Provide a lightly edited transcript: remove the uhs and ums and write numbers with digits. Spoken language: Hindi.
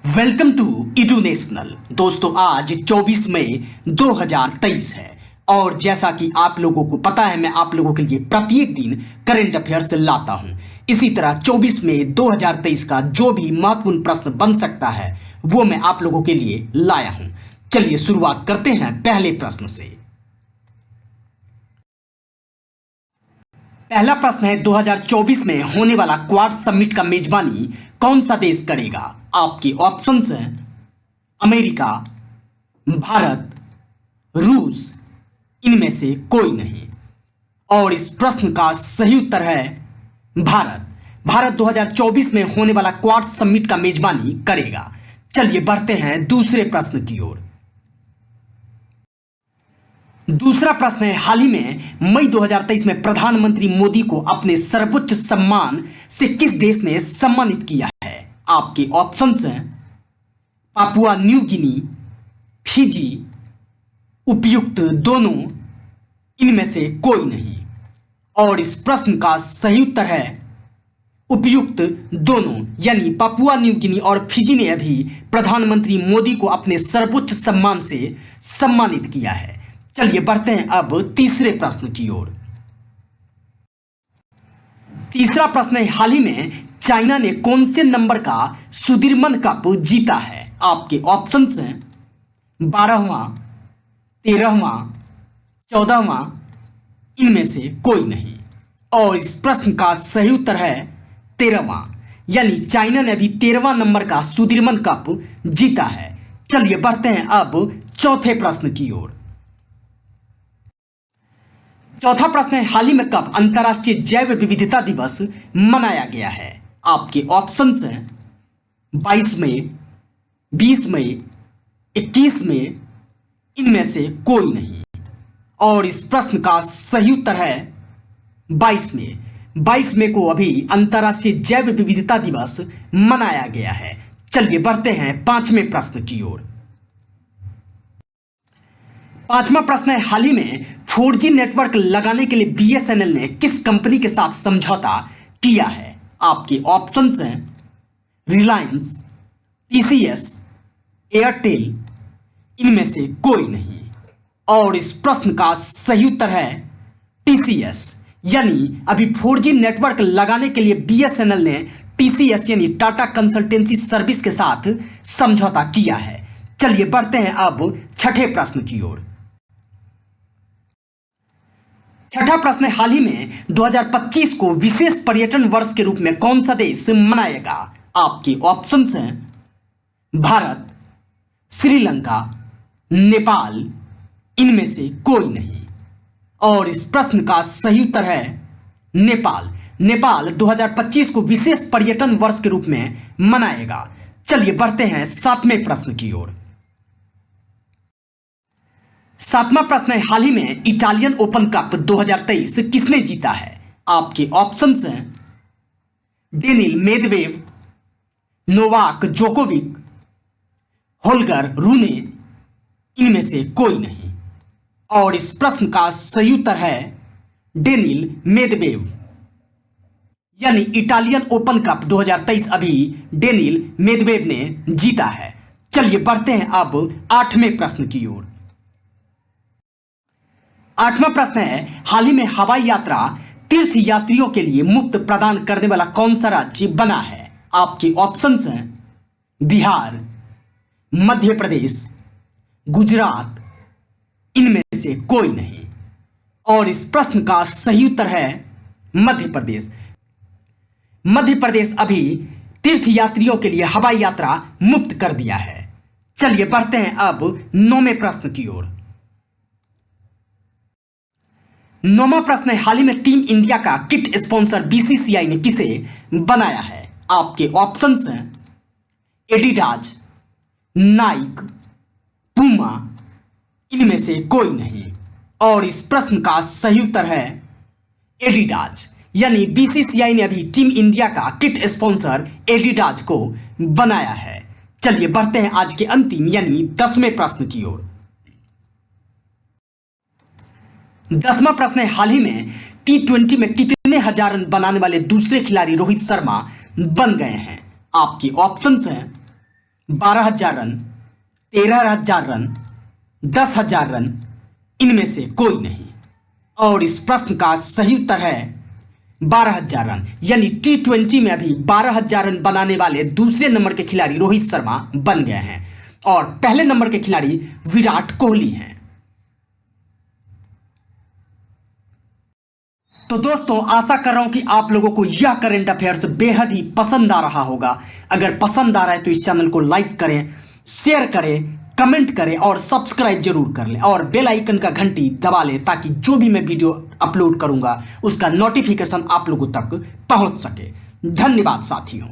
Welcome to इडू national. दोस्तों आज 24 मई 2023 है और जैसा कि आप लोगों को पता है मैं आप लोगों के लिए प्रत्येक दिन करंट अफेयर्स लाता हूं। इसी तरह 24 मई 2023 का जो भी महत्वपूर्ण प्रश्न बन सकता है वो मैं आप लोगों के लिए लाया हूं। चलिए शुरुआत करते हैं पहले प्रश्न से। पहला प्रश्न है 2024 में होने वाला क्वाड समिट का मेजबानी कौन सा देश करेगा? आपके ऑप्शंस हैं अमेरिका, भारत, रूस, इनमें से कोई नहीं। और इस प्रश्न का सही उत्तर है भारत। भारत 2024 में होने वाला क्वाड समिट का मेजबानी करेगा। चलिए बढ़ते हैं दूसरे प्रश्न की ओर। दूसरा प्रश्न है हाल ही में मई 2023 में प्रधानमंत्री मोदी को अपने सर्वोच्च सम्मान से किस देश ने सम्मानित किया है? आपके ऑप्शंस हैं पापुआ न्यू गिनी, फिजी, उपयुक्त दोनों, इनमें से कोई नहीं। और इस प्रश्न का सही उत्तर है उपयुक्त दोनों, यानी पापुआ न्यू गिनी और फिजी ने अभी प्रधानमंत्री मोदी को अपने सर्वोच्च सम्मान से सम्मानित किया है। चलिए बढ़ते हैं अब तीसरे प्रश्न की ओर। तीसरा प्रश्न है हाल ही में चाइना ने कौन से नंबर का सुदीर्मन कप जीता है? आपके ऑप्शंस हैं 12वां, 13वां, 14वां, इनमें से कोई नहीं। और इस प्रश्न का सही उत्तर है 13वां, यानी चाइना ने अभी 13वां नंबर का सुदीर्मन कप जीता है। चलिए बढ़ते हैं अब चौथे प्रश्न की ओर। चौथा प्रश्न है हाल ही में कब अंतर्राष्ट्रीय जैव विविधता दिवस मनाया गया है? आपके ऑप्शंस हैं 22 मई, 20 मई, 21 मई, इनमें से कोई नहीं। और इस प्रश्न का सही उत्तर है 22 मई। 22 मई को अभी अंतर्राष्ट्रीय जैव विविधता दिवस मनाया गया है। चलिए बढ़ते हैं पांचवें प्रश्न की ओर। पांचवा प्रश्न है हाल ही में 4G नेटवर्क लगाने के लिए BSNL ने किस कंपनी के साथ समझौता किया है? आपके ऑप्शंस हैं रिलायंस, TCS, एयरटेल, इनमें से कोई नहीं। और इस प्रश्न का सही उत्तर है TCS, यानी अभी 4G नेटवर्क लगाने के लिए BSNL ने TCS यानी टाटा कंसल्टेंसी सर्विस के साथ समझौता किया है। चलिए बढ़ते हैं अब छठे प्रश्न की ओर। छठा प्रश्न हाल ही में 2025 को विशेष पर्यटन वर्ष के रूप में कौन सा देश मनाएगा? आपके ऑप्शंस हैं भारत, श्रीलंका, नेपाल, इनमें से कोई नहीं। और इस प्रश्न का सही उत्तर है नेपाल। नेपाल 2025 को विशेष पर्यटन वर्ष के रूप में मनाएगा। चलिए बढ़ते हैं सातवें प्रश्न की ओर। सातवां प्रश्न है हाल ही में इटालियन ओपन कप 2023 किसने जीता है? आपके ऑप्शंस हैं डेनिल मेदवेव, नोवाक जोकोविक, होल्गर रूने, इनमें से कोई नहीं। और इस प्रश्न का सही उत्तर है डेनिल मेदवेव, यानी इटालियन ओपन कप 2023 अभी डेनिल मेदवेव ने जीता है। चलिए बढ़ते हैं अब आठवें प्रश्न की ओर। आठवां प्रश्न है हाल ही में हवाई यात्रा तीर्थ यात्रियों के लिए मुफ्त प्रदान करने वाला कौन सा राज्य बना है? आपके ऑप्शंस हैं बिहार, मध्य प्रदेश, गुजरात, इनमें से कोई नहीं। और इस प्रश्न का सही उत्तर है मध्य प्रदेश। मध्य प्रदेश अभी तीर्थ यात्रियों के लिए हवाई यात्रा मुफ्त कर दिया है। चलिए बढ़ते हैं अब नौवें प्रश्न की ओर। नौवां प्रश्न है हाल ही में टीम इंडिया का किट स्पॉन्सर BCCI ने किसे बनाया है? आपके ऑप्शंस हैं एडिडाज, नाइक, पूमा, इनमें से कोई नहीं। और इस प्रश्न का सही उत्तर है एडिडाज, यानी BCCI ने अभी टीम इंडिया का किट स्पॉन्सर एडिडाज को बनाया है। चलिए बढ़ते हैं आज के अंतिम यानी 10वें प्रश्न की ओर। 10वां प्रश्न है हाल ही में T20 में कितने हजार रन बनाने वाले दूसरे खिलाड़ी रोहित शर्मा बन गए हैं? आपके ऑप्शंस हैं 12,000 रन, 13,000 रन, 10,000 रन, इनमें से कोई नहीं। और इस प्रश्न का सही उत्तर है 12,000 रन। यानी T20 में अभी 12,000 रन बनाने वाले दूसरे नंबर के खिलाड़ी रोहित शर्मा बन गए हैं और पहले नंबर के खिलाड़ी विराट कोहली हैं। तो दोस्तों, आशा कर रहा हूं कि आप लोगों को यह करंट अफेयर्स बेहद ही पसंद आ रहा होगा। अगर पसंद आ रहा है तो इस चैनल को लाइक करें, शेयर करें, कमेंट करें और सब्सक्राइब जरूर कर लें और बेल आइकन का घंटी दबा लें ताकि जो भी मैं वीडियो अपलोड करूंगा उसका नोटिफिकेशन आप लोगों तक पहुंच सके। धन्यवाद साथियों।